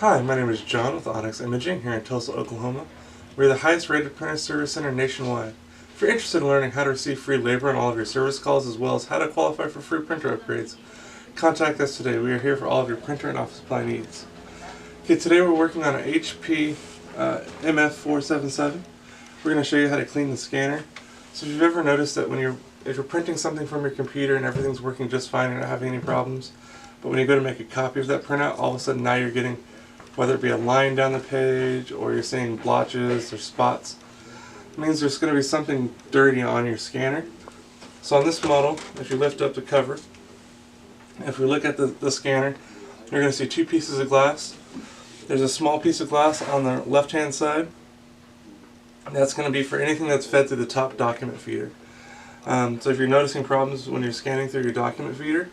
Hi, my name is John with Onyx Imaging here in Tulsa, Oklahoma. We're the highest rated printer service center nationwide. If you're interested in learning how to receive free labor on all of your service calls as well as how to qualify for free printer upgrades, contact us today. We are here for all of your printer and office supply needs. Okay, today we're working on an HP M477. We're going to show you how to clean the scanner. So if you've ever noticed that if you're printing something from your computer and everything's working just fine, you're not having any problems, but when you go to make a copy of that printout, all of a sudden now you're getting, whether it be a line down the page or you're seeing blotches or spots, it means there's going to be something dirty on your scanner. So on this model, if you lift up the cover, if we look at the scanner, you're going to see two pieces of glass. There's a small piece of glass on the left hand side. That's going to be for anything that's fed through the top document feeder. So if you're noticing problems when you're scanning through your document feeder,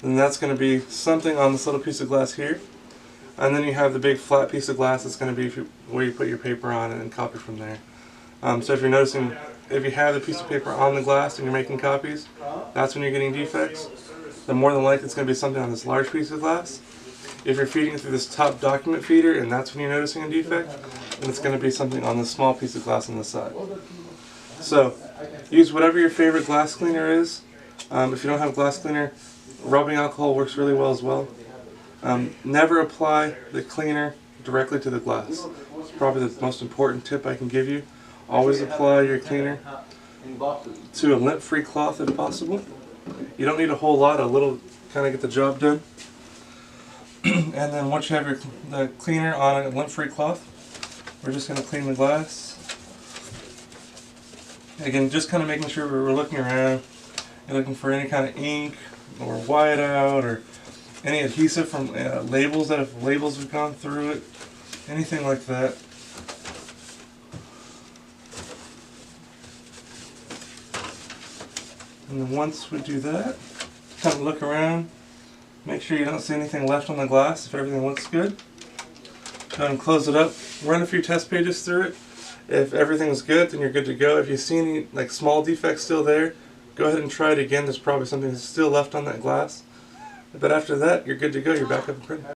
then that's going to be something on this little piece of glass here. And then you have the big flat piece of glass that's going to be where you put your paper on and copy from there. So if you're noticing, if you have the piece of paper on the glass and you're making copies, that's when you're getting defects. Then more than likely it's going to be something on this large piece of glass. If you're feeding through this top document feeder and that's when you're noticing a defect, then it's going to be something on this small piece of glass on the side. So use whatever your favorite glass cleaner is. If you don't have a glass cleaner, rubbing alcohol works really well as well. Never apply the cleaner directly to the glass. It's probably the most important tip I can give you. Always apply your cleaner to a lint-free cloth if possible. You don't need a whole lot, a little kind of get the job done. And then once you have the cleaner on a lint-free cloth, we're just going to clean the glass. Again, just kind of making sure we're looking around. You're looking for any kind of ink or whiteout or any adhesive from labels have gone through it, anything like that. And then once we do that, kind of look around, make sure you don't see anything left on the glass. If everything looks good, go ahead and close it up. Run a few test pages through it. If everything's good, then you're good to go. If you see any small defects still there, go ahead and try it again. There's probably something still left on that glass. But after that, you're good to go. You're back up and printing.